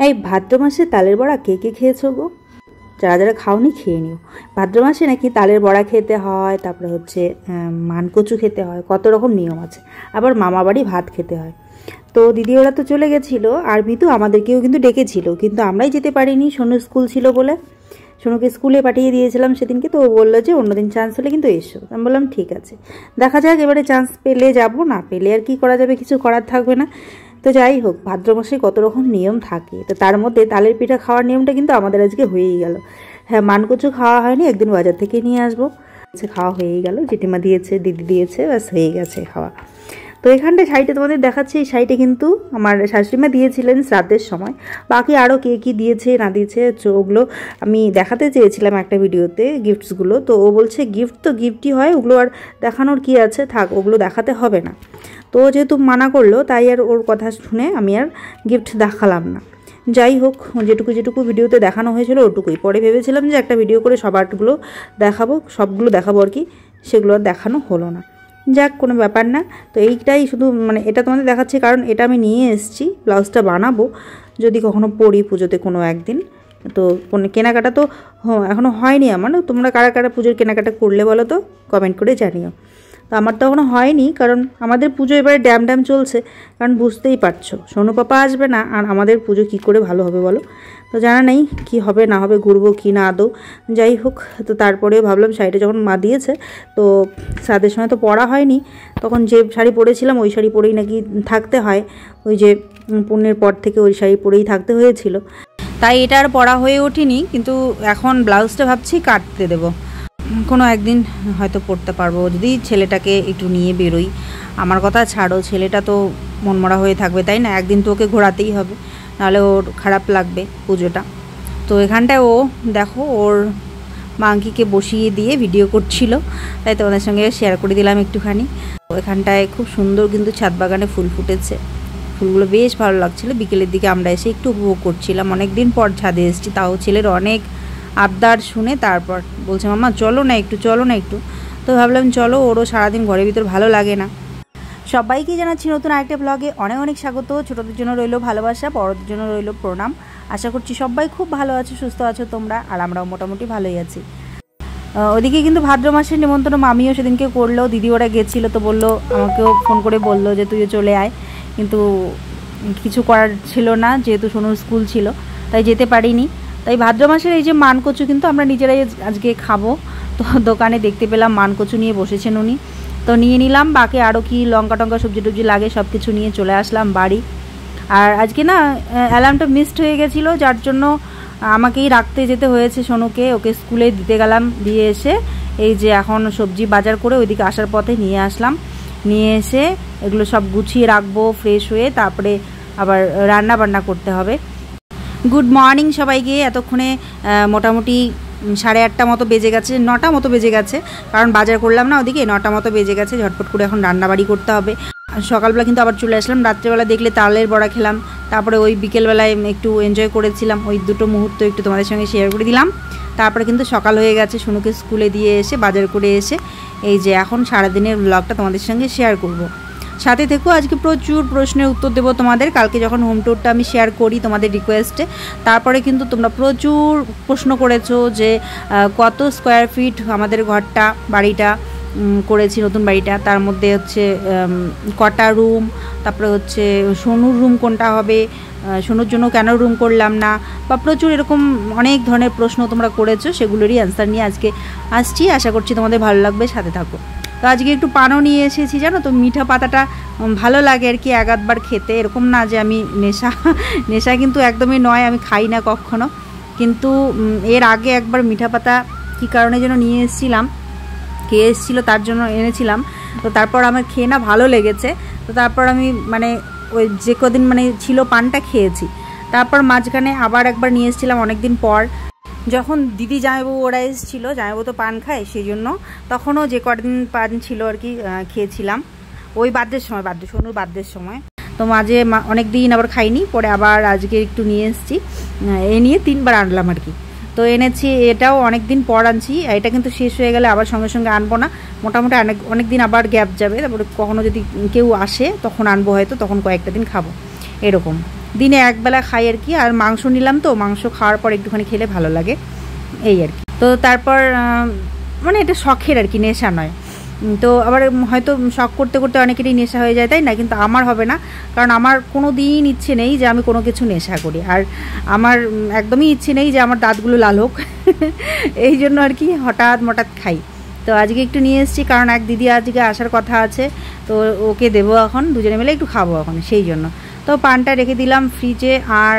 এই ভাদ্র মাসে তালের বড়া কে কে খেয়েছো গো? যারা যারা খাওনি খেয়ে নিও। ভাদ্র মাসে নাকি তালের বড়া খেতে হয়, তারপরে হচ্ছে মানকচু খেতে হয়, কত রকম নিয়ম আছে। আবার মামা বাড়ি ভাত খেতে হয়। তো দিদি ওরা তো চলে গেছিলো, আর মিতু আমাদেরকেও কিন্তু ডেকেছিল, কিন্তু আমরাই যেতে পারিনি, সোনুর স্কুল ছিল বলে। সোনুকে স্কুলে পাঠিয়ে দিয়েছিলাম সেদিনকে, তো ও বললো যে অন্যদিন চান্স হলে কিন্তু এসো। আমি বললাম ঠিক আছে, দেখা যাক এবারে চান্স পেলে যাব, না পেলে আর কি করা যাবে, কিছু করার থাকবে না। তো যাই হোক, ভাদ্র মাসে কত রকম নিয়ম থাকে, তো তার মধ্যে তালের পিঠা খাওয়ার নিয়মটা কিন্তু আমাদের আজকে হয়েই গেল। হ্যাঁ, মানকচু খাওয়া হয়নি, একদিন বাজার থেকে নিয়ে আসবো। খাওয়া হয়েই গেল, জেঠিমা দিয়েছে, দিদি দিয়েছে, ব্যাস হয়ে গেছে খাওয়া। তো এখানটায় শাড়িটা তোমাদের দেখাচ্ছি, এই শাড়িটা কিন্তু আমার শাশুড়িমা দিয়েছিলেন শ্রাদ্ধের সময়। বাকি আরও কে কী দিয়েছে না দিয়েছে ওগুলো আমি দেখাতে চেয়েছিলাম একটা ভিডিওতে, গিফটসগুলো। তো ও বলছে গিফট তো গিফটই হয়, ওগুলো আর দেখানোর কি আছে, থাক ওগুলো দেখাতে হবে না। তো যেহেতু মানা করলো, তাই আর ওর কথা শুনে আমি আর গিফট দেখালাম না। যাই হোক, যেটুকু ভিডিওতে দেখানো হয়েছিল ওটুকুই। পরে ভেবেছিলাম যে একটা ভিডিও করে সবগুলো দেখাবো আর কি, সেগুলো আর দেখানো হলো না। যাক, কোনো ব্যাপার না। তো এইটাই শুধু মানে এটা তোমাদের দেখাচ্ছি, কারণ এটা আমি নিয়ে এসেছি, ব্লাউজটা বানাবো যদি কখনো পরি পুজোতে কোনো একদিন। তো কোনো কেনাকাটা তো এখনও হয়নি আমার। তোমরা কারা কারা পুজোর কেনাকাটা করলে বলো তো, কমেন্ট করে জানিও। তো আমার তো এখনও হয়নি, কারণ আমাদের পুজো এবারে ড্যাম চলছে, কারণ বুঝতেই পারছো সোনু পাপা আসবে না, আর আমাদের পুজো কি করে ভালো হবে বলো। তো জানা নেই কি হবে না হবে, ঘুরবো কি না আদৌ। যাই হোক, তো তারপরে ভাবলাম শাড়িটা যখন মা দিয়েছে, তো শ্রাদ্ধের সময় তো পরা হয়নি, তখন যে শাড়ি পরেছিলাম ওই শাড়ি পরেই নাকি থাকতে হয়, ওই যে পুণ্যের পর থেকে ওই শাড়ি পরেই থাকতে হয়েছিল, তাই এটা আর পরা হয়ে ওঠেনি। কিন্তু এখন ব্লাউজটা ভাবছি কাটতে দেবো, কোনো একদিন হয়তো পড়তে পারবো, যদি ছেলেটাকে একটু নিয়ে বেরোই। আমার কথা ছাড়ো, ছেলেটা তো মনমরা হয়ে থাকবে, তাই না? একদিন তো ওকে ঘোরাতেই হবে, নাহলে ওর খারাপ লাগবে পুজোটা। তো এখানটায় ও দেখো ওর মাংকিকে বসিয়ে দিয়ে ভিডিও করছিল, তাই তোমাদের সঙ্গে শেয়ার করে দিলাম একটুখানি। এখানটায় খুব সুন্দর কিন্তু ছাদ বাগানে ফুল ফুটেছে, ফুলগুলো বেশ ভালো লাগছিলো। বিকেলের দিকে আমরা এসে একটু উপভোগ করছিলাম, অনেক দিন পর ছাদে এসেছি, তাও ছেলের অনেক আবদার শুনে তারপর বলছে মাম্মা চলো না একটু। তো ভাবলাম চলো, ওরও সারাদিন ঘরের ভিতর ভালো লাগে না। সবাইকে জানাচ্ছি নতুন আরেকটা ব্লগে অনেক স্বাগত। ছোটদের জন্য রইল ভালোবাসা, বড়দের জন্য রইল প্রণাম। আশা করছি সবাই খুব ভালো আছো, সুস্থ আছো তোমরা, আর আমরাও মোটামুটি ভালোই আছি। ওদিকে কিন্তু ভাদ্র মাসের নিমন্ত্রণ মামিও সেদিনকে করলো, দিদি ওরা গেছিলো, তো বললো, আমাকেও ফোন করে বললো যে তুইও চলে আয়, কিন্তু কিছু করার ছিল না, যেহেতু সোনুর স্কুল ছিল তাই যেতে পারিনি। তাই ভাদ্র মাসের এই যে মানকচু কিন্তু আমরা নিজেরাই আজকে খাবো। তো দোকানে দেখতে পেলাম মানকচু নিয়ে বসেছেন উনি, তো নিয়ে নিলাম। বাকি আরও কি লঙ্কা টঙ্কা সবজি টবজি লাগে সব কিছু নিয়ে চলে আসলাম বাড়ি। আর আজকে না অ্যালার্মটা মিসড হয়ে গেছিলো, যার জন্য আমাকেই রাখতে যেতে হয়েছে সোনুকে, ওকে স্কুলে দিতে গেলাম, দিয়ে এসে এই যে এখন সবজি বাজার করে ওইদিকে আসার পথে নিয়ে আসলাম। নিয়ে এসে এগুলো সব গুছিয়ে রাখবো ফ্রেশ হয়ে, তারপরে আবার রান্না বান্না করতে হবে। গুড মর্নিং সবাইকে। এতক্ষণে মোটামুটি 8:30 মতো বেজে গেছে, 9টা মতো বেজে গেছে, কারণ বাজার করলাম না ওদিকে, 9টা মতো বেজে গেছে। ঝটপট করে এখন রান্নাবাড়ি করতে হবে। সকালবেলা কিন্তু আবার চলে আসলাম, রাত্রেবেলা দেখলে তালের বড়া খেলাম, তারপরে ওই বিকেলবেলায় একটু এনজয় করেছিলাম, ওই দুটো মুহূর্ত একটু তোমাদের সঙ্গে শেয়ার করে দিলাম। তারপরে কিন্তু সকাল হয়ে গেছে, সোনুকে স্কুলে দিয়ে এসে বাজার করে এসে এই যে এখন সারাদিনের ব্লগটা তোমাদের সঙ্গে শেয়ার করব। সাথে থেকেও আজকে প্রচুর প্রশ্নের উত্তর দেবো তোমাদের। কালকে যখন হোম ট্যুরটা আমি শেয়ার করি তোমাদের রিকোয়েস্টে, তারপরে কিন্তু তোমরা প্রচুর প্রশ্ন করেছো যে কত স্কোয়ার ফিট আমাদের ঘরটা, বাড়িটা করেছি, নতুন বাড়িটা, তার মধ্যে হচ্ছে কটা রুম, তারপরে হচ্ছে সোনুর রুম কোনটা হবে, সোনুর জন্য কেন রুম করলাম না, বা প্রচুর এরকম অনেক ধরনের প্রশ্ন তোমরা করেছো, সেগুলোরই অ্যান্সার নিয়ে আজকে আসছি। আশা করছি তোমাদের ভালো লাগবে, সাথে থাকো। তো আজকে একটু পানও নিয়ে এসেছি, জানো তো মিঠা পাতাটা ভালো লাগে আর কি এক আধবার খেতে, এরকম না যে আমি নেশা কিন্তু একদমই নয়, আমি খাই না কখনো, কিন্তু এর আগে একবার মিঠা পাতা কী কারণে যেন নিয়ে এসেছিলাম, খেয়ে এসেছিলো তার জন্য এনেছিলাম। তো তারপর আমার খেয়ে না ভালো লেগেছে, তো তারপর আমি মানে ওই যে কদিন মানে ছিল পানটা খেয়েছি। তারপর মাঝখানে আবার একবার নিয়ে এসেছিলাম অনেক দিন পর, যখন দিদি জামাইবাবু ওরা এসেছিলো, জামাইবাবু তো পান খায়, সেই জন্য তখনও যে কদিন পান ছিল আর কি খেয়েছিলাম, ওই সোনুর বার্থডের সময়। তো মাঝে অনেক দিন আবার খাইনি, পরে আবার আজকে একটু নিয়ে এসেছি, এ নিয়ে 3বার আনলাম আর কি। তো এনেছি, এটাও অনেক দিন পর আনছি, এটা কিন্তু শেষ হয়ে গেলে আবার সঙ্গে সঙ্গে আনবো না, মোটামুটি অনেক দিন আবার গ্যাপ যাবে, তারপরে কখনো যদি কেউ আসে তখন আনবো, হয়তো তখন কয়েকটা দিন খাবো এরকম। দিনে একবেলা খাই আর কি। আর মাংস নিলাম, তো মাংস খাওয়ার পর একটুখানি খেলে ভালো লাগে এই আর কি। তো তারপর মানে এটা শখের আর কি, নেশা নয়। তো আবার হয়তো শখ করতে করতে অনেকেরই নেশা হয়ে যায়, তাই না? কিন্তু আমার হবে না, কারণ আমার কোনো দিন ইচ্ছে নেই যে আমি কোনো কিছু নেশা করি। আর আমার একদমই ইচ্ছে নেই যে আমার দাঁতগুলো লাল হোক এই জন্য আর কি হঠাৎ খাই। তো আজকে একটু নিয়ে এসেছি, কারণ এক দিদি আজকে আসার কথা আছে, তো ওকে দেবো এখন, দুজনে মিলে একটু খাবো এখন, সেই জন্য। তো পানটা রেখে দিলাম ফ্রিজে, আর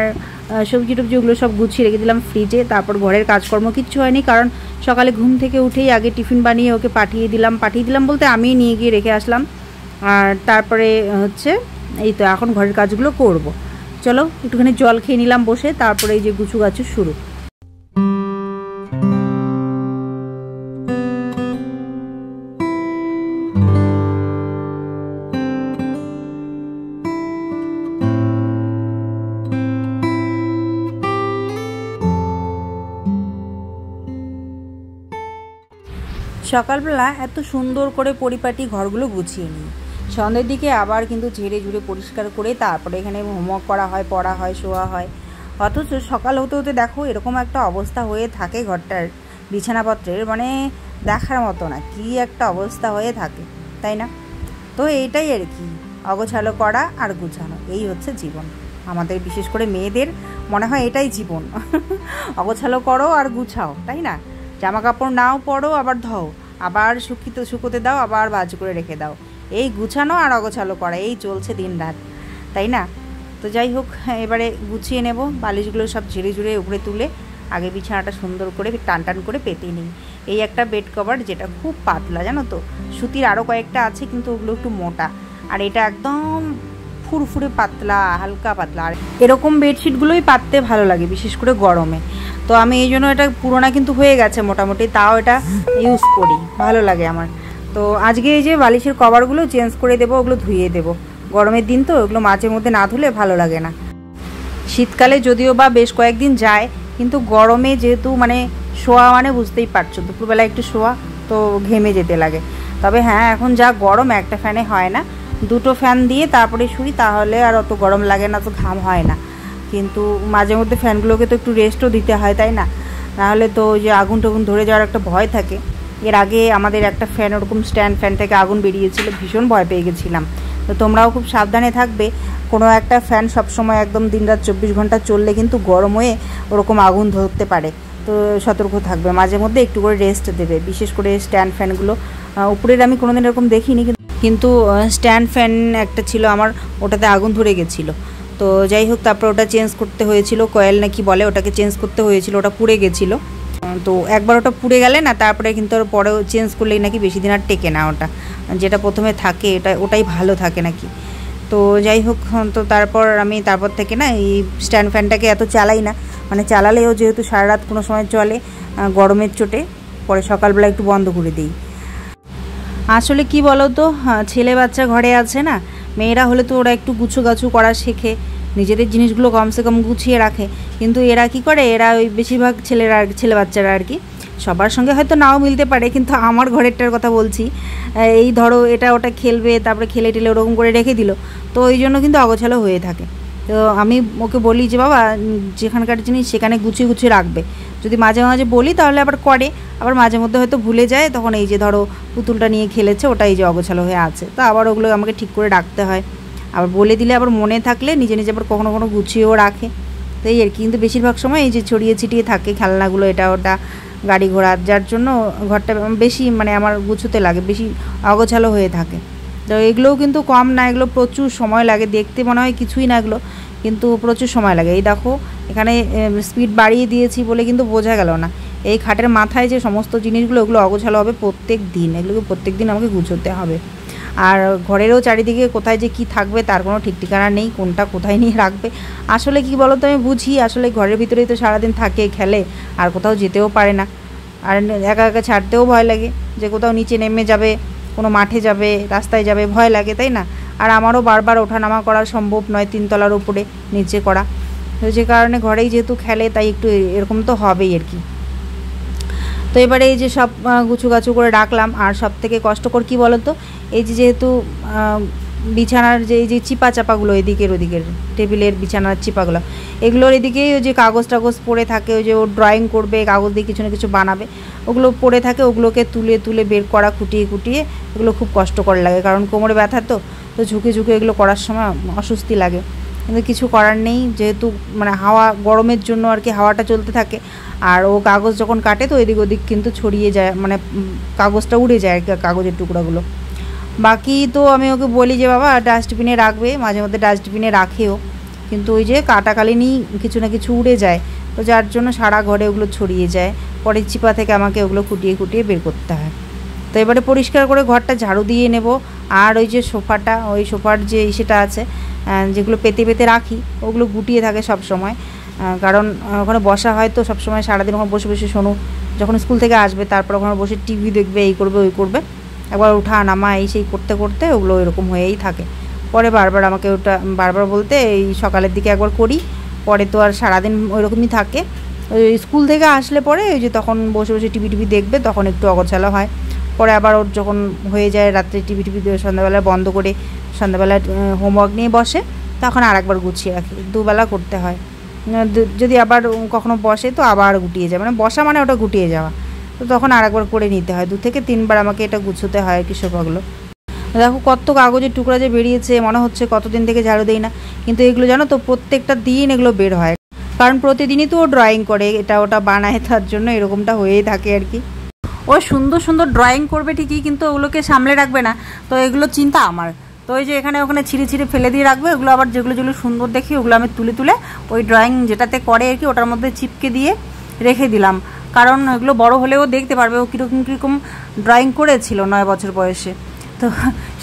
সবজি টবজি ওগুলো সব গুছিয়ে রেখে দিলাম ফ্রিজে। তারপর ঘরের কাজকর্ম কিচ্ছু হয়নি, কারণ সকালে ঘুম থেকে উঠেই আগে টিফিন বানিয়ে ওকে পাঠিয়ে দিলাম বলতে আমি নিয়ে গিয়ে রেখে আসলাম। আর তারপরে হচ্ছে এই তো এখন ঘরের কাজগুলো করব। চলো একটুখানি জল খেয়ে নিলাম বসে, তারপরে এই যে গুছু গাছু শুরু। সকালবেলা এত সুন্দর করে পরিপাটি ঘরগুলো গুছিয়ে নিই, সন্ধ্যের দিকে আবার কিন্তু ঝেড়ে ঝুড়ে পরিষ্কার করে তারপরে এখানে হোমওয়ার্ক করা হয়, পড়া হয়, শোয়া হয়। অথচ সকাল হতে হতে দেখো এরকম একটা অবস্থা হয়ে থাকে ঘরটার, বিছানাপত্রের মানে দেখার মতো না, কি একটা অবস্থা হয়ে থাকে, তাই না? তো এইটাই আর কি, অগোছালো করা আর গুছানো, এই হচ্ছে জীবন আমাদের, বিশেষ করে মেয়েদের মনে হয় এটাই জীবন অগোছালো করো আর গুছাও, তাই না? জামা কাপড় নাও, পরো, আবার ধোও, আবার শুকোতে দাও, আবার ভাঁজ করে রেখে দাও, এই গুছানো আর অগোছালো করা, এই চলছে দিন রাত, তাই না? তো যাই হোক, এবারে গুছিয়ে নেব, বালিশগুলো সব ঝেড়ে ঝুড়ে উপরে তুলে আগে বিছানাটা সুন্দর করে টান করে পেতে নিই। এই একটা বেড কভার, যেটা খুব পাতলা জানো তো, সুতির আরও কয়েকটা আছে কিন্তু ওগুলো একটু মোটা, আর এটা একদম ফুরফুরে পাতলা, হালকা পাতলা। আর এরকম বেডশিটগুলোই পাততে ভালো লাগে, বিশেষ করে গরমে। তো আমি এই জন্য, এটা পুরোনো কিন্তু হয়ে গেছে মোটামুটি, তাও এটা ইউজ করি, ভালো লাগে আমার। তো আজকে এই যে বালিশের কভারগুলো চেঞ্জ করে দেবো, ওগুলো ধুয়ে দেবো, গরমের দিন তো ওগুলো মাঝে মধ্যে না ধুলে ভালো লাগে না। শীতকালে যদিও বা বেশ কয়েকদিন যায়, কিন্তু গরমে যেহেতু মানে শোয়া মানে বুঝতেই পারছো, দুপুরবেলা একটু শোয়া তো ঘেমে যেতে লাগে। তবে হ্যাঁ, এখন যা গরম, একটা ফ্যানে হয় না, দুটো ফ্যান দিয়ে তারপরে শুই, তাহলে আর অত গরম লাগে না, তো ঘাম হয় না। কিন্তু মাঝে মধ্যে ফ্যানগুলোকে তো একটু রেস্টও দিতে হয়, তাই না? নাহলে তো ওই যে আগুন টাগুন ধরে যাওয়ার একটা ভয় থাকে। এর আগে আমাদের একটা ফ্যান, ওরকম স্ট্যান্ড ফ্যান থেকে আগুন বেরিয়েছিল, ভীষণ ভয় পেয়ে গেছিলাম। তো তোমরাও খুব সাবধানে থাকবে, কোনো একটা ফ্যান সবসময় একদম দিনরাত 24 ঘন্টা চললে কিন্তু গরম হয়ে ওরকম আগুন ধরতে পারে। তো সতর্ক থাকবে, মাঝে মধ্যে একটু করে রেস্ট দেবে, বিশেষ করে স্ট্যান্ড ফ্যানগুলো। উপরের আমি কোনোদিন এরকম দেখিনি, কিন্তু স্ট্যান্ড ফ্যান একটা ছিল আমার, ওটাতে আগুন ধরে গেছিলো। তো যাই হোক, তারপর ওটা চেঞ্জ করতে হয়েছিল, কয়েল নাকি বলে, ওটাকে চেঞ্জ করতে হয়েছিল, ওটা পুড়ে গেছিলো। তো একবার ওটা পুড়ে গেলে না, তারপরে কিন্তু ওর পরেও চেঞ্জ করলেই নাকি বেশি দিন আর টেকে না, ওটা যেটা প্রথমে থাকে ওটাই ভালো থাকে নাকি। তো যাই হোক, তো তারপর থেকে না এই স্ট্যান্ড ফ্যানটাকে এত চালাই না, মানে চালালেও যেহেতু সারা রাত কোনো সময় চলে, গরমের চোটে পরে সকালবেলা একটু বন্ধ করে দিই। আসলে কি বলো তো, ছেলে বাচ্চা ঘরে আছে না, মেয়েরা হলে তো ওরা একটু গুছু করা শেখে, নিজেদের জিনিসগুলো কমসে কম গুছিয়ে রাখে। কিন্তু এরা কি করে, এরা ওই বেশিরভাগ ছেলে বাচ্চারা আর কি, সবার সঙ্গে হয়তো নাও মিলতে পারে, কিন্তু আমার ঘরেরটার কথা বলছি, এই ধরো এটা ওটা খেলবে, তারপরে খেলে টেলে ওরকম করে রেখে দিল, তো ওই জন্য কিন্তু অগোছালো হয়ে থাকে। তো আমি ওকে বলি যে বাবা, যেখানকার জিনিস সেখানে গুছিয়ে রাখবে। যদি মাঝে মাঝে বলি তাহলে আবার করে, আবার মাঝে মধ্যে হয়তো ভুলে যায়, তখন এই যে ধরো পুতুলটা নিয়ে খেলেছে, ওটা এই যে অগোছালো হয়ে আছে, তো আবার ওগুলো আমাকে ঠিক করে রাখতে হয়। আবার বলে দিলে আবার মনে থাকলে নিজে আবার কখনো গুছিয়েও রাখে। তো এই আর কি, কিন্তু বেশিরভাগ সময় এই যে ছড়িয়ে ছিটিয়ে থাকে খেলনাগুলো, এটা ওটা, গাড়ি ঘোড়া, যার জন্য ঘরটা বেশি মানে আমার গুছোতে লাগে, বেশি অগোছালো হয়ে থাকে। তো এগুলোও কিন্তু কম না, এগুলো প্রচুর সময় লাগে, দেখতে মনে হয় কিছুই না এগুলো, কিন্তু প্রচুর সময় লাগে। এই দেখো, এখানে স্পিড বাড়িয়ে দিয়েছি বলে কিন্তু বোঝা গেল না, এই খাটের মাথায় যে সমস্ত জিনিসগুলো, ওগুলো অগোছালো হবে প্রত্যেক দিন, এগুলোকে প্রত্যেক দিন আমাকে গুছোতে হবে। আর ঘরেরও চারিদিকে কোথায় যে কি থাকবে তার কোনো ঠিক ঠিকানা নেই, কোনটা কোথায় নিয়ে রাখবে। আসলে কি বলো তো, আমি বুঝি আসলে ঘরের ভিতরেই তো সারাদিন থাকে, খেলে, আর কোথাও যেতেও পারে না, আর একা একা ছাড়তেও ভয় লাগে, যে কোথাও নিচে নেমে যাবে, কোনো মাঠে যাবে, রাস্তায় যাবে, ভয় লাগে, তাই না? আর আমারও বারবার ওঠানামা করা সম্ভব নয়, 3 তলার উপরে নিচে করা, তো যে কারণে ঘরেই যেহেতু খেলে, তাই একটু এরকম তো হবেই আর কি। তো এবারে এই যে সব গুছু করে রাখলাম। আর সব থেকে কষ্টকর কী বলো তো, এই যে যেহেতু বিছানার যে চিপা চাপাগুলো এদিকের ওদিকের টেবিলের বিছানার চিপাগুলো, এগুলোর এদিকেই ওই যে কাগজ টাগজ পড়ে থাকে, ওই যে ও ড্রয়িং করবে কাগজ দিয়ে কিছু না কিছু বানাবে, ওগুলো পড়ে থাকে, ওগুলোকে তুলে তুলে বের করা, খুঁটিয়ে খুঁটিয়ে, এগুলো খুব কষ্টকর লাগে কারণ কোমরে ব্যথা তো ঝুঁকে ঝুঁকে এগুলো করার সময় অস্বস্তি লাগে। কিন্তু কিছু করার নেই, যেহেতু মানে হাওয়া গরমের জন্য আর কি হাওয়াটা চলতে থাকে, আর ও কাগজ যখন কাটে তো এদিক ওদিক কিন্তু ছড়িয়ে যায়, মানে কাগজটা উড়ে যায় আর কি, কাগজের টুকরাগুলো। বাকি তো আমি ওকে বলি যে বাবা ডাস্টবিনে রাখবে, মাঝে মধ্যে ডাস্টবিনে রাখেও, কিন্তু ওই যে কাটাকালীনই কিছু না কিছু উড়ে যায়, তো যার জন্য সারা ঘরে ওগুলো ছড়িয়ে যায়, পরে চিপা থেকে আমাকে ওগুলো খুঁটিয়ে খুঁটিয়ে বের করতে হয়। তো এবারে পরিষ্কার করে ঘরটা ঝাড়ু দিয়ে নেব। আর ওই যে সোফাটা, ওই সোফার যে সেটা আছে যেগুলো পেতে পেতে রাখি, ওগুলো গুটিয়ে থাকে সব সময়, কারণ ওখানে বসা হয় তো সবসময়, সারাদিন ওখানে বসে বসে শোনো, যখন স্কুল থেকে আসবে তারপর ওখানে বসে টিভি দেখবে, এই করবে ওই করবে, একবার ওঠা নামা এই সেই করতে করতে ওগুলো এরকম হয়েই থাকে। পরে বারবার আমাকে ওটা, বারবার বলতে এই সকালের দিকে একবার করি, পরে তো আর সারাদিন ওইরকমই থাকে। ওই স্কুল থেকে আসলে পরে ওই যে তখন বসে বসে টিভি দেখবে, তখন একটু অগোছালো হয়। পরে আবার ওর যখন হয়ে যায় রাত্রে টিভি সন্ধ্যাবেলায় বন্ধ করে সন্ধ্যাবেলায় হোমওয়ার্ক নিয়ে বসে, তখন আর একবার গুছিয়ে রাখি, দুবেলা করতে হয়। যদি আবার কখনো বসে তো আবার গুটিয়ে যায়, মানে বসা মানে ওটা গুটিয়ে যাওয়া, তো তখন আর একবার করে নিতে হয়, 2 থেকে 3 বার আমাকে এটা গুছোতে হয় কি সোফাগুলো। দেখো কত কাগজের টুকরা যে বেরিয়েছে, মনে হচ্ছে কতদিন থেকে ঝাড়ু দেই না, কিন্তু এগুলো জানো তো প্রত্যেকটা দিন এগুলো বের হয়, কারণ প্রতিদিনই তো ও ড্রয়িং করে, এটা ওটা বানায়, তার জন্য এরকমটা হয়েই থাকে আর কি। ও সুন্দর সুন্দর ড্রয়িং করবে ঠিকই, কিন্তু ওগুলোকে সামলে রাখবে না, তো এগুলো চিন্তা আমার। তো ওই যে এখানে ওখানে ছিঁড়ে ছিঁড়ে ফেলে দিয়ে রাখবে, ওগুলো আবার যেগুলো যেগুলো সুন্দর দেখি ওগুলো আমি তুলে তুলে ওই ড্রয়িং যেটাতে করে আর কি ওটার মধ্যে চিপকে দিয়ে রেখে দিলাম, কারণ এগুলো বড় হলেও দেখতে পারবে ও কীরকম কীরকম ড্রয়িং করেছিল 9 বছর বয়সে, তো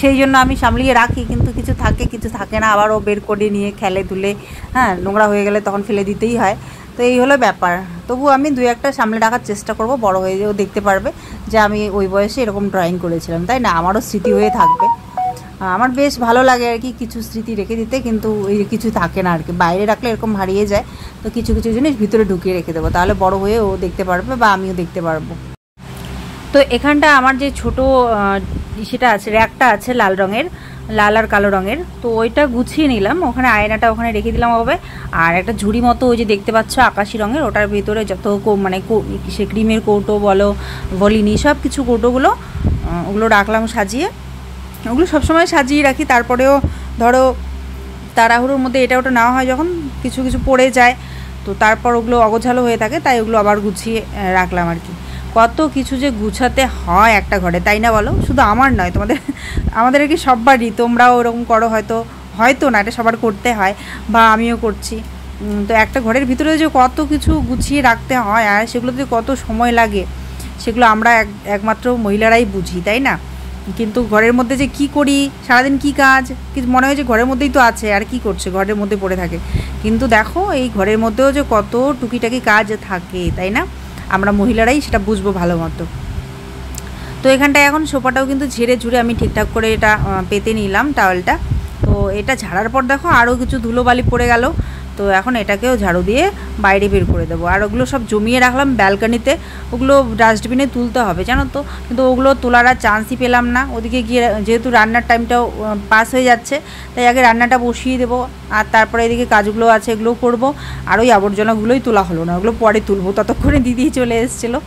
সেই জন্য আমি সামলিয়ে রাখি। কিন্তু কিছু থাকে কিছু থাকে না, আবার ও বের করে নিয়ে খেলে ধুলে, হ্যাঁ নোংরা হয়ে গেলে তখন ফেলে দিতেই হয়। তো এই হলো ব্যাপার, তবু আমি 2-1টা সামলে রাখার চেষ্টা করব, বড় হয়ে যেও দেখতে পারবে যে আমি ওই বয়সে এরকম ড্রয়িং করেছিলাম, তাই না, আমারও স্মৃতি হয়ে থাকবে। আমার বেশ ভালো লাগে আর কি কিছু স্মৃতি রেখে দিতে, কিন্তু এই কিছু থাকে না আর কি, বাইরে রাখলে এরকম হারিয়ে যায়, তো কিছু কিছু জিনিস ভিতরে ঢুকিয়ে রেখে দেবো, তাহলে বড় হয়ে ও দেখতে পারবে বা আমিও দেখতে পারবো। তো এখানটা আমার যে ছোট সেটা আছে, র্যাকটা আছে লাল রঙের, লাল আর কালো রঙের, তো ওইটা গুছিয়ে নিলাম, ওখানে আয়নাটা ওখানে রেখে দিলাম হবে। আর একটা ঝুড়ি মতো ওই যে দেখতে পাচ্ছ আকাশি রঙের, ওটার ভিতরে যত মানে সে ক্রিমের কৌটো বলো বলিনি সব কিছু কৌটোগুলো ওগুলো রাখলাম সাজিয়ে, ওগুলো সবসময় সাজিয়ে রাখি। তারপরেও ধরো তাড়াহুড়োর মধ্যে এটা ওটা নেওয়া হয় যখন, কিছু কিছু পড়ে যায়, তো তারপর ওগুলো অগোছালো হয়ে থাকে, তাই ওগুলো আবার গুছিয়ে রাখলাম আর কি। কত কিছু যে গুছাতে হয় একটা ঘরে, তাই না বলো? শুধু আমার নয়, আমাদের আর কি সববারই, তোমরাও ওরকম করো হয়তো, হয়তো না, এটা সবার করতে হয় বা আমিও করছি। তো একটা ঘরের ভিতরে যে কত কিছু গুছিয়ে রাখতে হয় আর সেগুলোতে কত সময় লাগে, সেগুলো আমরা একমাত্র মহিলারাই বুঝি, তাই না? কিন্তু ঘরের মধ্যে যে কি করি, সারাদিন কি কাজ, মনে হয় যে ঘরের মধ্যেই তো আছে, আর কি করছে, ঘরের মধ্যে পড়ে থাকে, কিন্তু দেখো এই ঘরের মধ্যেও যে কত টুকিটাকি কাজ থাকে, তাই না? আমরা মহিলারাই সেটা বুঝবো ভালো মতো। তো এখানটায় এখন সোফাটাও কিন্তু ঝেড়ে ঝুড়ে আমি ঠিকঠাক করে এটা পেতে নিলাম টাওয়েলটা। তো এটা ঝাড়ার পর দেখো আরও কিছু ধুলোবালি পড়ে গেল, তো এখন এটাকেও ঝাড়ু দিয়ে বাইরে বের করে দেবো। আর ওগুলো সব জমিয়ে রাখলাম ব্যালকনিতে, ওগুলো ডাস্টবিনে তুলতে হবে জানো তো, কিন্তু ওগুলো তোলার আর চান্সই পেলাম না। ওদিকে গিয়ে যেহেতু রান্নার টাইমটাও পাস হয়ে যাচ্ছে, তাই আগে রান্নাটা বসিয়ে দেবো, আর তারপরে এদিকে কাজগুলো আছে এগুলোও করবো। আর ওই আবর্জনাগুলোই তোলা হলো না, ওগুলো পরে তুলবো, ততক্ষণে দিদি চলে এসেছিলো।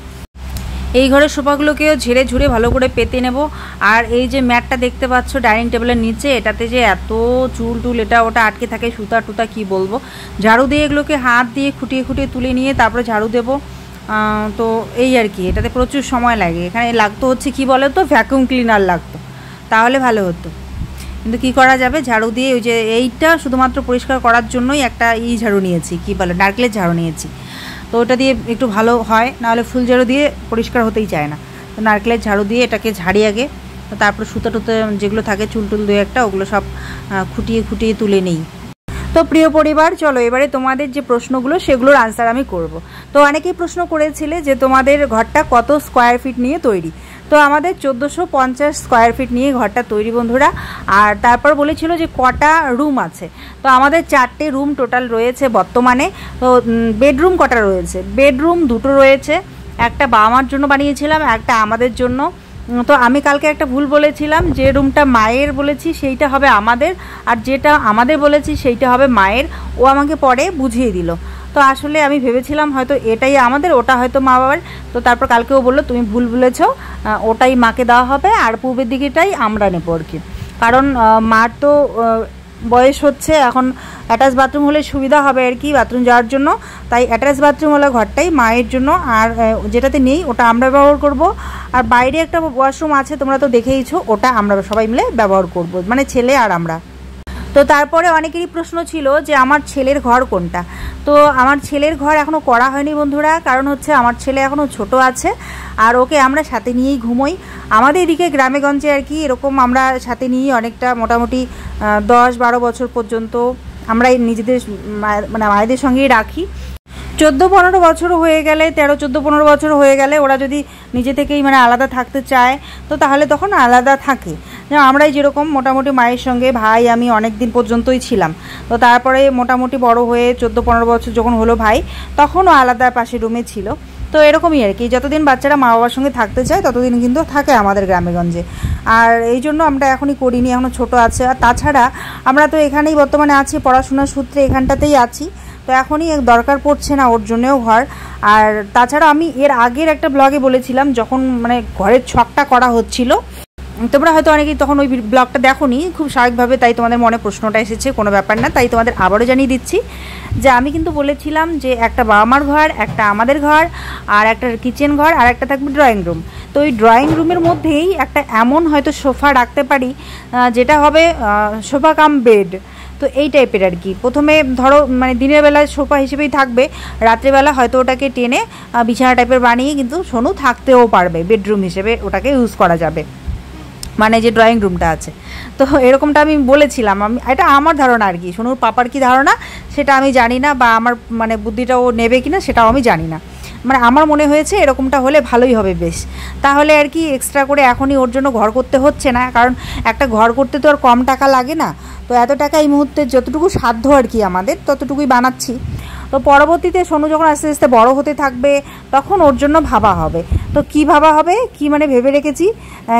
এই ঘরের সোফাগুলোকেও ঝেড়ে ঝুড়ে ভালো করে পেতে নেব। আর এই যে ম্যাটটা দেখতে পাচ্ছ ডাইনিং টেবিলের নিচে, এটাতে যে এত চুল টুল এটা ওটা আটকে থাকে, সুতা টুতা কি বলবো, ঝাড়ু দিয়ে এগুলোকে হাত দিয়ে খুঁটিয়ে খুঁটিয়ে তুলে নিয়ে তারপরে ঝাড়ু দেবো। তো এই আর কি, এটাতে প্রচুর সময় লাগে। এখানে লাগতো হচ্ছে কি বলো তো, ভ্যাকুয়াম ক্লিনার লাগতো, তাহলে ভালো হতো, কিন্তু কি করা যাবে, ঝাড়ু দিয়ে ওই যে এইটা শুধুমাত্র পরিষ্কার করার জন্যই একটা ঝাড়ু নিয়েছি, কি বলে নারকেলের ঝাড়ু নিয়েছি, তো ওটা দিয়ে একটু ভালো হয়, নাহলে ফুল ঝাড়ু দিয়ে পরিষ্কার হতেই চায় না। তো নারকেলের ঝাড়ু দিয়ে এটাকে ঝাড়ি আগে, তো তারপর সুতা টুতে যেগুলো থাকে চুল টুল 2-1টা ওগুলো সব খুঁটিয়ে খুঁটিয়ে তুলে নেই। তো প্রিয় পরিবার, চলো এবারে তোমাদের যে প্রশ্নগুলো সেগুলোর আনসার আমি করব। তো অনেকেই প্রশ্ন করেছিলে যে তোমাদের ঘরটা কত স্কোয়ার ফিট নিয়ে তৈরি। তো আমাদের 1450 স্কোয়ার ফিট নিয়ে ঘরটা তৈরি বন্ধুরা। আর তারপর বলেছিল যে কটা রুম আছে, তো আমাদের 4টে রুম টোটাল রয়েছে বর্তমানে। তো বেডরুম কটা রয়েছে, বেডরুম 2টো রয়েছে, একটা বাবা মার জন্য বানিয়েছিলাম, একটা আমাদের জন্য। তো আমি কালকে একটা ভুল বলেছিলাম, যে রুমটা মায়ের বলেছি সেইটা হবে আমাদের, আর যেটা আমাদের বলেছি সেইটা হবে মায়ের। ও আমাকে পরে বুঝিয়ে দিল। তো আসলে আমি ভেবেছিলাম হয়তো এটাই আমাদের, ওটা হয়তো মা বাবার। তো তারপর কালকে ও বললো তুমি ভুল বলেছ, ওটাই মাকে দেওয়া হবে আর পূর্বের দিকেটাই আমরা নেবো আর কি। কারণ মার তো বয়স হচ্ছে, এখন অ্যাটাচ বাথরুম হলে সুবিধা হবে আর কি বাথরুম যাওয়ার জন্য। তাই অ্যাটাচ বাথরুম হলে ঘরটাই মায়ের জন্য, আর যেটাতে নেই ওটা আমরা ব্যবহার করব। আর বাইরে একটা ওয়াশরুম আছে, তোমরা তো দেখেইছো, ওটা আমরা সবাই মিলে ব্যবহার করব, মানে ছেলে আর আমরা। তো তারপরে অনেকেরই প্রশ্ন ছিল যে আমার ছেলের ঘর কোনটা। তো আমার ছেলের ঘর এখনও করা হয়নি বন্ধুরা, কারণ হচ্ছে আমার ছেলে এখনও ছোট আছে, আর ওকে আমরা সাথে নিয়েই ঘুমোই। আমাদের এদিকে গ্রামেগঞ্জে আর কি এরকম আমরা সাথে নিয়েই অনেকটা মোটামুটি 10-12 বছর পর্যন্ত আমরা নিজেদের মানে মায়েদের সঙ্গেই রাখি। 14-15 বছর হয়ে গেলে, 13-14-15 বছর হয়ে গেলে ওরা যদি নিজে থেকেই মানে আলাদা থাকতে চায় তো তাহলে তখন আলাদা থাকে। আমরাই যেরকম মোটামুটি মায়ের সঙ্গে ভাই আমি অনেক দিন পর্যন্তই ছিলাম। তো তারপরে মোটামুটি বড় হয়ে 14-15 বছর যখন হলো ভাই, তখনও আলাদা পাশে রুমে ছিল। তো এরকমই আর কি, যতদিন বাচ্চারা মা বাবার সঙ্গে থাকতে চায় ততদিন কিন্তু থাকে আমাদের গ্রামেগঞ্জে। আর এই জন্য আমরা এখনই করিনি, এখনও ছোট আছে। আর তাছাড়া আমরা তো এখানেই বর্তমানে আছি, পড়াশোনার সূত্রে এখানটাতেই আছি। তো এখনই দরকার পড়ছে না ওর জন্যেও ঘর। আর তাছাড়া আমি এর আগের একটা ব্লগে বলেছিলাম, যখন মানে ঘরের ছকটা করা হচ্ছিল, তোমরা হয়তো অনেকেই তখন ওই ব্লগটা দেখোনি খুব স্বাভাবিকভাবে, তাই তোমাদের মনে প্রশ্নটা এসেছে, কোনো ব্যাপার না। তাই তোমাদের আবারও জানিয়ে দিচ্ছি যে আমি কিন্তু বলেছিলাম যে একটা বাবা মার ঘর, একটা আমাদের ঘর, আর একটা কিচেন ঘর, আর একটা থাকবে ড্রয়িং রুম। তো ওই ড্রয়িং রুমের মধ্যেই একটা এমন হয়তো সোফা রাখতে পারি যেটা হবে সোফা কাম বেড। তো এই টাইপের আর কি, প্রথমে ধরো মানে দিনের বেলায় সোফা হিসেবেই থাকবে, রাত্রেবেলা হয়তো ওটাকে টেনে বিছানা টাইপের বানিয়ে কিন্তু সোনু থাকতেও পারবে, বেডরুম হিসেবে ওটাকে ইউজ করা যাবে, মানে যে ড্রয়িং রুমটা আছে। তো এরকমটা আমি বলেছিলাম, আমি এটা আমার ধারণা আর কি, সোনুর পাপার কি ধারণা সেটা আমি জানি না, বা আমার মানে বুদ্ধিটা ও নেবে কিনা সেটাও আমি জানি না। মানে আমার মনে হয়েছে এরকমটা হলে ভালোই হবে বেশ। তাহলে আর কি এক্সট্রা করে এখনই ওর জন্য ঘর করতে হচ্ছে না, কারণ একটা ঘর করতে তো আর কম টাকা লাগে না। তো এত টাকা এই মুহূর্তে যতটুকু সাধ্য আর কি আমাদের ততটুকুই বানাচ্ছি। তো পরবর্তীতে সোনু যখন আস্তে আস্তে বড় হতে থাকবে তখন ওর জন্য ভাবা হবে। তো কি ভাবা হবে, কি মানে ভেবে রেখেছি,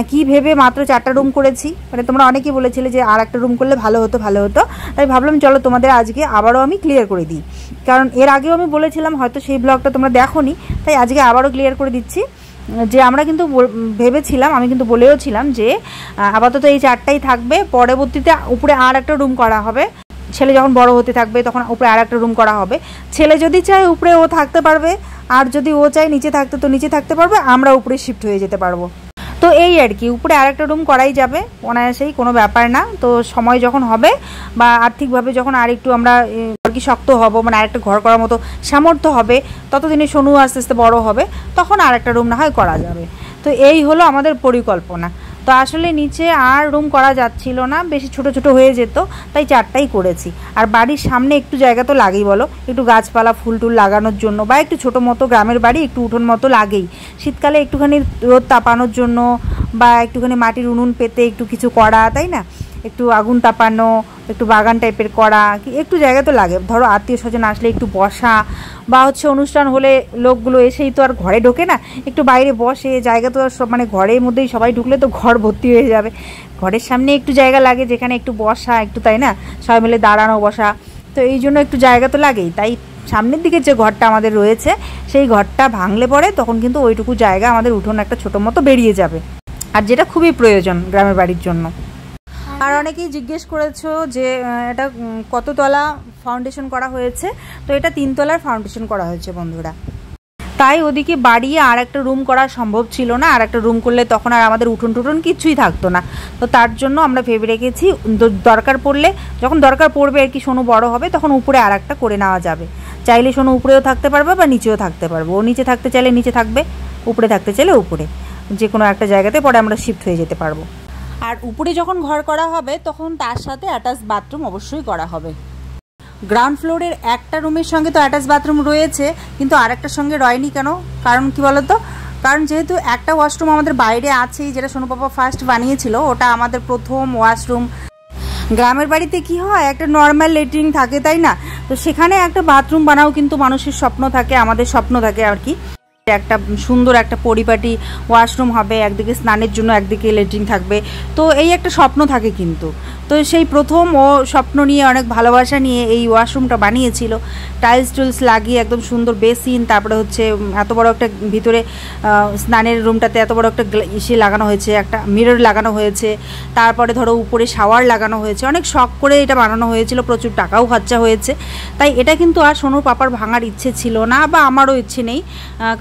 কি ভেবে মাত্র 4টা রুম করেছি। মানে তোমরা অনেকেই বলেছিলে যে আর একটা রুম করলে ভালো হতো ভালো হতো, তাই ভাবলাম চলো তোমাদের আজকে আবারও আমি ক্লিয়ার করে দিই। কারণ এর আগেও আমি বলেছিলাম, হয়তো সেই ব্লগটা তোমরা দেখোনি, তাই আজকে আবারও ক্লিয়ার করে দিচ্ছি যে আমরা কিন্তু ভেবেছিলাম, আমি কিন্তু বলেওছিলাম যে আপাতত এই 4টাই থাকবে, পরবর্তীতে উপরে আর একটা রুম করা হবে। ছেলে যখন বড় হতে থাকবে তখন উপরে আর একটা রুম করা হবে। ছেলে যদি চায় উপরে ও থাকতে পারবে, আর যদি ও চায় নিচে থাকতে তো নিচে থাকতে পারবে, আমরা উপরে শিফট হয়ে যেতে পারবো। তো এই আর কি, উপরে আর একটা রুম করাই যাবে অনায়াসেই, কোনো ব্যাপার না। তো সময় যখন হবে বা আর্থিকভাবে যখন আর একটু আমরা আর কি শক্ত হব, মানে আরেকটা ঘর করার মতো সামর্থ্য হবে, ততদিনে সোনু আস্তে আস্তে বড় হবে, তখন আর একটা রুম না হয় করা যাবে। তো এই হলো আমাদের পরিকল্পনা। তো আসলে নিচে আর রুম করা যাচ্ছিল না, বেশি ছোট ছোট হয়ে যেত, তাই 4টাই করেছি। আর বাড়ির সামনে একটু জায়গা তো লাগেই বলো, একটু গাছপালা ফুল টুল লাগানোর জন্য, বা একটু ছোটো মতো গ্রামের বাড়ি একটু উঠোন মতো লাগেই, শীতকালে একটুখানি রোদ তাপানোর জন্য, বা একটুখানি মাটির উনুন পেতে একটু কিছু করা, তাই না, একটু আগুন তাপানো, একটু বাগান টাইপের করা, কি একটু জায়গা তো লাগে। ধরো আত্মীয় স্বজন আসলে একটু বসা, বা হচ্ছে অনুষ্ঠান হলে লোকগুলো এসেই তো আর ঘরে ঢোকে না, একটু বাইরে বসে, জায়গা তো আর সব মানে ঘরের মধ্যেই সবাই ঢুকলে তো ঘর ভর্তি হয়ে যাবে। ঘরের সামনে একটু জায়গা লাগে যেখানে একটু বসা, একটু তাই না, সবাই মিলে দাঁড়ানো বসা, তো এই জন্য একটু জায়গা তো লাগেই। তাই সামনের দিকে যে ঘরটা আমাদের রয়েছে সেই ঘরটা ভাঙলে পরে তখন কিন্তু ওইটুকু জায়গা আমাদের উঠোন একটা ছোটো মতো বেরিয়ে যাবে, আর যেটা খুবই প্রয়োজন গ্রামের বাড়ির জন্য। আর অনেকেই জিজ্ঞেস করেছো যে এটা কততলা ফাউন্ডেশন করা হয়েছে। তো এটা 3 তলার ফাউন্ডেশন করা হয়েছে বন্ধুরা। তাই ওদিকে বাড়িয়ে আর একটা রুম করা সম্ভব ছিল না, আর একটা রুম করলে তখন আর আমাদের উঠোন টুটন কিছুই থাকতো না। তো তার জন্য আমরা ভেবে রেখেছি দরকার পড়লে, যখন দরকার পড়বে আর কি, সোনু বড় হবে তখন উপরে আর একটা করে নেওয়া যাবে। চাইলে সোনু উপরেও থাকতে পারবে বা নিচেও থাকতে পারবে, ও নিচে থাকতে চাইলে নিচে থাকবে, উপরে থাকতে চাইলে উপরে, যে কোনো একটা জায়গাতে পরে আমরা শিফট হয়ে যেতে পারবো। আর উপরে যখন ঘর করা হবে তখন তার সাথে অ্যাটাচ বাথরুম অবশ্যই করা হবে। গ্রাউন্ড ফ্লোরের একটা রুমের সঙ্গে তো অ্যাটাচ বাথরুম রয়েছে, কিন্তু আরেকটার সঙ্গে রয়নি কেন, কারণ কি বলতো, কারণ যেহেতু একটা ওয়াশরুম আমাদের বাইরে আছেই, যেটা সোনু পাপা ফার্স্ট বানিয়েছিল, ওটা আমাদের প্রথম ওয়াশরুম। গ্রামের বাড়িতে কি হয়, একটা নর্মাল লেট্রিন থাকে তাই না, তো সেখানে একটা বাথরুম বানাও কিন্তু মানুষের স্বপ্ন থাকে, আমাদের স্বপ্ন থাকে আর কি। একটা সুন্দর একটা পরিপাটি ওয়াশরুম হবে, একদিকে স্নানের জন্য একদিকে লেট্রিন থাকবে। তো এই একটা স্বপ্ন থাকে কিন্তু। তো সেই প্রথম ও স্বপ্ন নিয়ে অনেক ভালোবাসা নিয়ে এই ওয়াশরুমটা বানিয়েছিল, টাইলস টুলস লাগিয়ে একদম সুন্দর বেসিন, তারপরে হচ্ছে এত বড় একটা ভিতরে স্নানের রুমটাতে এত বড় একটা ইসে লাগানো হয়েছে, একটা মিরর লাগানো হয়েছে, তারপরে ধরো উপরে শাওয়ার লাগানো হয়েছে। অনেক শখ করে এটা বানানো হয়েছিল, প্রচুর টাকাও খরচা হয়েছে। তাই এটা কিন্তু আর সোনুর পাপার ভাঙার ইচ্ছে ছিল না, বা আমারও ইচ্ছে নেই,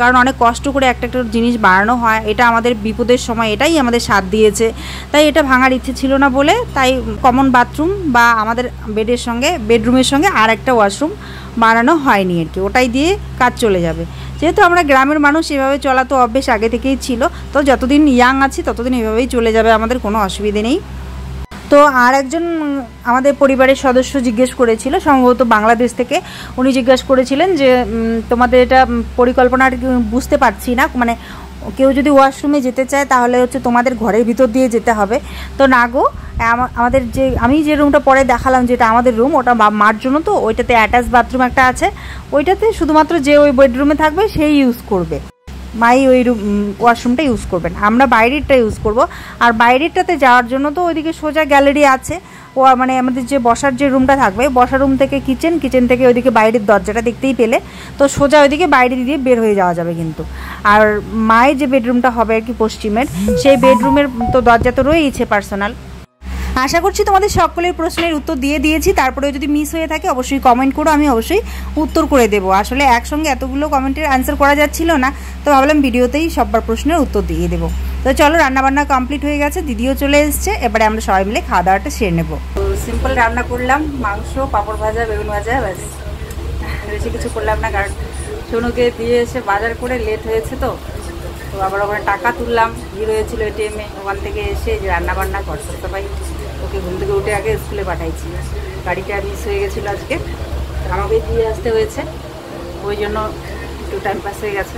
কারণ অনেক কষ্ট করে একটা একটা জিনিস বানানো হয়। এটা আমাদের বিপদের সময় এটাই আমাদের সাথ দিয়েছে, তাই এটা ভাঙার ইচ্ছে ছিল না বলে তাই কমন বাথরুম বা আমাদের বেডরুমের সঙ্গে আর একটা ওয়াশরুম বানানো হয়নি আর কি, ওটাই দিয়ে কাজ চলে যাবে। যেহেতু আমরা গ্রামের মানুষ, এভাবে চলা তো অভ্যেস আগে থেকেই ছিল, তো যতদিন ইয়াং আছি ততদিন এভাবেই চলে যাবে, আমাদের কোনো অসুবিধে নেই। তো আর একজন আমাদের পরিবারের সদস্য জিজ্ঞেস করেছিল, সম্ভবত বাংলাদেশ থেকে, উনি জিজ্ঞেস করেছিলেন যে তোমাদের এটা পরিকল্পনা বুঝতে পারছি না, মানে কেউ যদি ওয়াশরুমে যেতে চায় তাহলে হচ্ছে তোমাদের ঘরের ভিতর দিয়ে যেতে হবে। তো না গো, আমাদের আমি যে রুমটা পরে দেখালাম যেটা আমাদের রুম, ওটা মার জন্য, তো ওইটাতে অ্যাটাচ বাথরুম একটা আছে, ওইটাতে শুধুমাত্র যে ওই বেডরুমে থাকবে সেই ইউজ করবে, মাই ওই ওয়াশরুমটা ইউজ করবেন, আমরা বাইরেরটা ইউজ করব। আর বাইরেরটাতে যাওয়ার জন্য তো ওইদিকে সোজা গ্যালারি আছে, ও মানে আমাদের যে বসার যে রুমটা থাকবে, বসার রুম থেকে কিচেন থেকে ওইদিকে বাইরের দরজাটা দেখতেই পেলে, তো সোজা ওইদিকে বাইরে দিয়ে বের হয়ে যাওয়া যাবে কিন্তু। আর মায়ের যে বেডরুমটা হবে আর কি পশ্চিমের, সেই বেডরুমের তো দরজা তো রয়েইছে পার্সোনাল। আশা করছি তোমাদের সকলের প্রশ্নের উত্তর দিয়ে দিয়েছি। তারপরে যদি মিস হয়ে থাকে অবশ্যই কমেন্ট করো, আমি অবশ্যই উত্তর করে দেবো। আসলে একসঙ্গে এতগুলো কমেন্টের অ্যান্সার করা যাচ্ছিল না, তো ভাবলাম ভিডিওতেই সবার প্রশ্নের উত্তর দিয়ে দেবো। তো চলো, রান্নাবান্না কমপ্লিট হয়ে গেছে, দিদিও চলে এসছে, এবারে আমরা সবাই মিলে খাওয়া দাওয়াটা সেরে নেবো। সিম্পল রান্না করলাম, মাংস, পাঁপড় ভাজা, বেগুন ভাজা, ব্যাস, বেশি কিছু করলাম না, কারণ সোনুকে দিয়ে এসে বাজার করে লেট হয়েছে। তো আবার ওখানে টাকা তুললাম, ভিড় হয়েছিল এটিএমে, ওখান থেকে এসে রান্না বান্না করতে সবাই, ওকে ঘুম থেকে উঠে আগে স্কুলে পাঠাইছি। গাড়িটা মিস হয়ে গেছিলো আজকে, আমাকে দিয়ে আসতে হয়েছে, ওই জন্য একটু টাইম পাস হয়ে গেছে।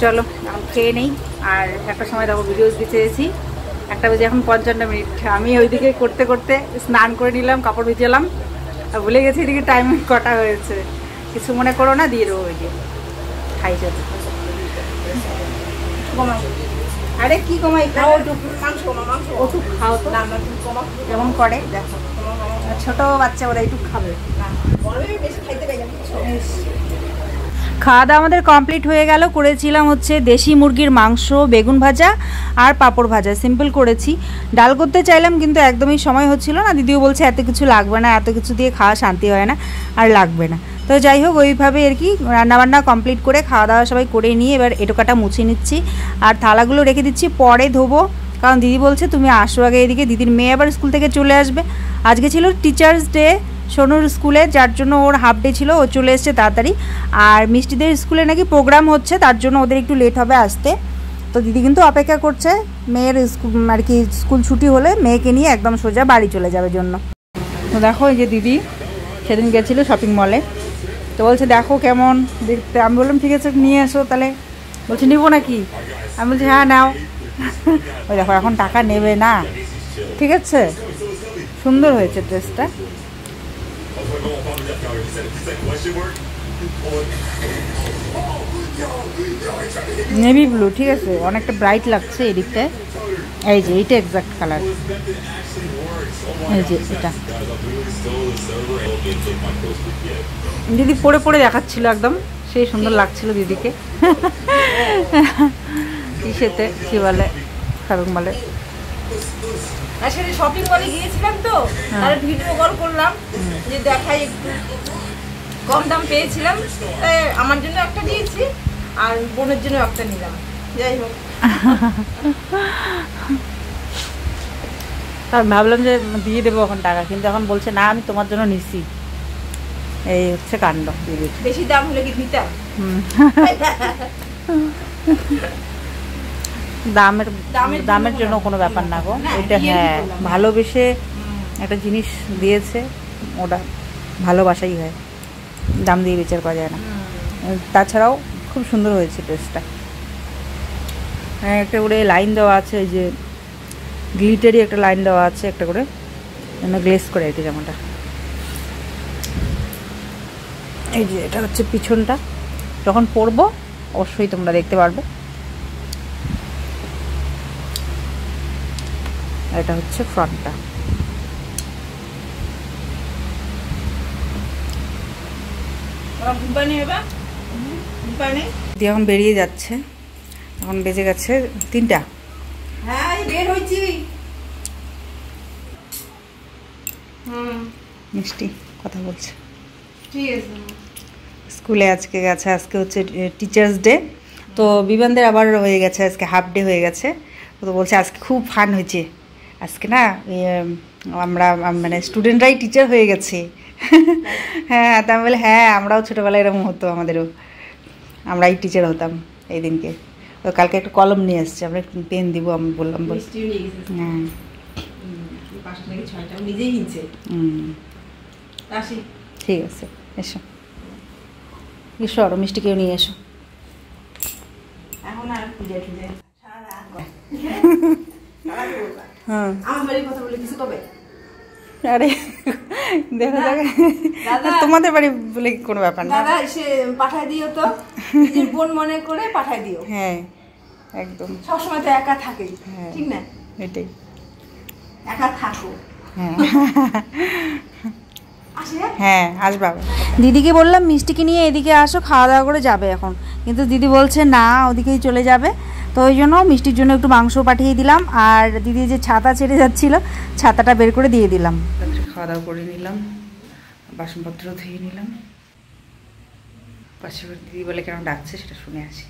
চলো এখন খেয়ে নেই। আর একটা সময় দেখো ভিডিওস দিতেছি, 1টা বাজে এখন 55 মিনিট। আমি ওইদিকে করতে করতে স্নান করে নিলাম, কাপড় ভিজালাম, আর ভুলে গেছি এদিকে টাইম কটা হয়েছে। কিছু মনে করো না, দিয়ে দেবো, ওই যে খাই যাবে। আরে কি কমাই, খাও ওটুক খাও তো, কেমন করে দেখো, ছোট বাচ্চা ওরা একটু খাবে। খাওয়া দাওয়া আমাদের কমপ্লিট হয়ে গেল। করেছিলাম হচ্ছে দেশি মুরগির মাংস, বেগুন ভাজা আর পাঁপড় ভাজা, সিম্পল করেছি। ডাল করতে চাইলাম কিন্তু একদমই সময় হচ্ছিল না, দিদিও বলছে এত কিছু লাগবে না, এত কিছু দিয়ে খাওয়া শান্তি হয় না, আর লাগবে না। তো যাই হোক, ওইভাবে আর কি রান্নাবান্না কমপ্লিট করে খাওয়া দাওয়া সবাই করে নিয়ে এবার এটোকাটা মুছে নিচ্ছি, আর থালাগুলো রেখে দিচ্ছি, পরে ধোবো। কারণ দিদি বলছে তুমি আসো আগে এদিকে, দিদির মেয়ে আবার স্কুল থেকে চলে আসবে। আজকে ছিল টিচার্স ডে সোনুর স্কুলে, যার জন্য ওর হাফ ডে ছিল, ও চলে এসছে তাড়াতাড়ি। আর মিষ্টিদের স্কুলে নাকি প্রোগ্রাম হচ্ছে, তার জন্য ওদের একটু লেট হবে আসতে। তো দিদি কিন্তু অপেক্ষা করছে, মেয়ের আর কি স্কুল ছুটি হলে মেয়েকে নিয়ে একদম সোজা বাড়ি চলে যাবে জন্য। তো দেখো এই যে দিদি সেদিন গেছিলো শপিং মলে, তো বলছে দেখো কেমন দেখতে। আমি বললাম ঠিক আছে নিয়ে এসো তাহলে, বলছে নিবো নাকি, আমি বলছি হ্যাঁ নাও। ওই দেখো এখন টাকা নেবে না, ঠিক আছে, সুন্দর হয়েছে ড্রেসটা, নেভি ব্লু, ঠিক আছে, অনেকটা ব্রাইট লাগছে এদিকটায়। এই যে এইটা এক্সাক্ট কালার, এই যে এটা দিদি পরে পরে দেখাচ্ছিল, একদম সেই সুন্দর লাগছিল দিদিকে। ইসেতে কি বলে, শপিং মলে, আসলে শপিং মলে গিয়েছিলাম তো, আর ভিডিও কল করলাম যে দেখাই, একটু কম দাম পেয়েছিলাম, তাই আমার জন্য একটা নিয়েছি আর বোনের জন্য একটা নিলাম। যাই হোক, ভাবলাম যে দিয়ে দেবো এখন টাকা, কিন্তু এখন বলছে না আমি তোমার জন্য নিছি। এই হচ্ছে কাণ্ড, বেশি দাম হলে কি দিতাম। দামের জন্য কোনো ব্যাপার না গো, এটা হ্যাঁ ভালোবেসে একটা জিনিস দিয়েছে, ওটা ভালোবাসাই হয়, দাম দিয়ে বিচার করা যায় না। তাছাড়াও খুব সুন্দর হয়েছে ড্রেসটা, একটা করে লাইন দেওয়া আছে, ওই যে গ্লিটারি একটা লাইন দেওয়া আছে একটা করে, গ্লেস করে এটা জামাটা। এই যে এটা হচ্ছে পিছনটা, যখন পরবো অবশ্যই তোমরা দেখতে পারবে। এটা হচ্ছে ফ্রন্টটা। এখন বেরিয়ে যাচ্ছে, এখন বেজে গেছে 3টা। হ্যাঁ বের হয়েছি। মিষ্টি কথা বলছে। ঠিক আছে। স্কুলে আজকে গেছে, আজকে হচ্ছে টিচার্স ডে, তো বিমানদের আবার হয়ে গেছে, আজকে হাফ ডে হয়ে গেছে। তো বলছে আজকে খুব ফান হয়েছে আজকে না, আমরা মানে স্টুডেন্টরাই টিচার হয়ে গেছে। হ্যাঁ তা আমি বলে হ্যাঁ আমরাও ছোটোবেলায় এরকম হতো, আমাদেরও আমরাই টিচার হতাম এই দিনকে। তো কালকে একটা কলম নিয়ে এসছে, আমরা একটু পেন দিব, আমি বললাম বল। হ্যাঁ ঠিক আছে, এসো এসো, আরো মিষ্টি কেউ নিয়ে এসো। এখন আর পূজা টুজা হ্যাঁ আমার বাড়ির কথা বলে কিছু কবে? আরে দেখা যাক, তোমাদের বাড়ি বলে কোনো ব্যাপার না। দাদা এসে পাঠায় দিও তো, নিজের বোন মনে করে পাঠায় দিও। হ্যাঁ একদম, সবসময় তো একা থাকে, ঠিক না? এটাই, একা থাকো। হ্যাঁ হ্যাঁ আসবা। দিদিকে বললাম মিষ্টিকে নিয়ে এদিকে আসো, খাওয়া দাওয়া করে যাবে এখন, কিন্তু দিদি বলছে না ওদিকেই চলে যাবে। তো ওই জন্য মিষ্টির জন্য একটু মাংস পাঠিয়ে দিলাম, আর দিদি যে ছাতা ছেড়ে যাচ্ছিল ছাতাটা বের করে দিয়ে দিলাম। খাওয়া দাওয়া করে নিলাম, বাসনপত্র ধুয়ে নিলাম। পাশে দিদি বলে কেন ডাকছে সেটা শুনে আসি।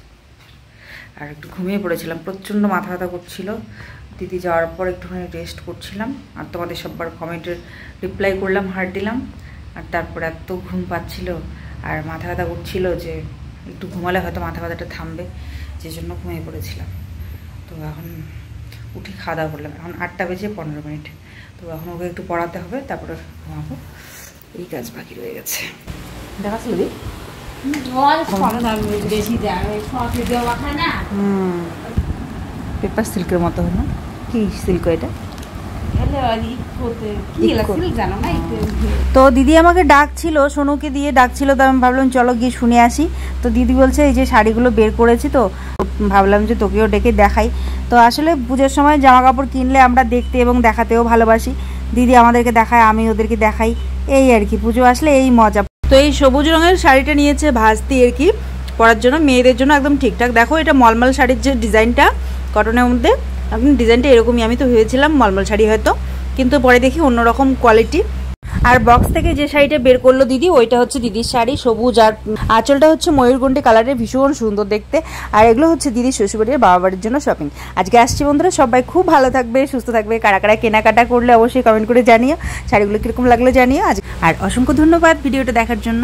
আর একটু ঘুমিয়ে পড়েছিলাম, প্রচণ্ড মাথা ব্যথা করছিল। দিদি যাওয়ার পর একটুখানি রেস্ট করছিলাম, আর তোমাদের সববার কমেন্টের রিপ্লাই করলাম, হার্ট দিলাম। আর তারপর এত ঘুম পাচ্ছিল আর মাথা ব্যথা করছিল যে একটু ঘুমালে হয়তো মাথা ব্যথাটা থামবে, যে জন্য ঘুমিয়ে পড়েছিলাম। তো এখন উঠে খাওয়া দাওয়া করলাম, এখন 8টা বেজে 15 মিনিট। তো এখন ওকে একটু পড়াতে হবে, তারপরে ঘুমাবো। এই কাজ বাকি রয়ে গেছে। দেখাচ্ছিল দিদি পেপার সিল্কের মতো হয় না? কি সিল্ক এটা? তো দিদি আমাকে ডাকছিল, সোনুকে দিয়ে ডাকছিল, তো আমি ভাবলাম চলো গিয়ে শুনে আসি। তো দিদি বলছে এই যে শাড়িগুলো বের করেছি, তো ভাবলাম যে তোকেও ডেকে দেখাই। তো আসলে পুজোর সময় জামা কাপড় কিনলে আমরা দেখতে এবং দেখাতেও ভালোবাসি। দিদি আমাদেরকে দেখায়, আমি ওদেরকে দেখাই, এই আর কি, পুজো আসলে এই মজা। তো এই সবুজ রঙের শাড়িটা নিয়েছে ভাস্তি আর কি, পরার জন্য, মেয়েদের জন্য একদম ঠিকঠাক। দেখো এটা মলমল শাড়ির যে ডিজাইনটা, কটনের মধ্যে একদম ডিজাইনটা এরকমই। আমি তো ভেবেছিলাম মলমল শাড়ি হয়তো, কিন্তু পরে দেখি অন্যরকম কোয়ালিটি। আর বক্স থেকে যে শাড়িটা বের করলো দিদি, ওইটা হচ্ছে দিদির শাড়ি, সবুজ, আর আঁচলটা হচ্ছে ময়ূরকণ্ঠী কালারের, ভীষণ সুন্দর দেখতে। আর এগুলো হচ্ছে দিদির শ্বশুরবাড়ির বাবা বাড়ির জন্য শপিং। আজকে আসছি বন্ধুরা, সবাই খুব ভালো থাকবে, সুস্থ থাকবে। কারা কারা কেনাকাটা করলে অবশ্যই কমেন্ট করে জানিও, শাড়িগুলো কীরকম লাগলো জানিও। আর অসংখ্য ধন্যবাদ ভিডিওটা দেখার জন্য।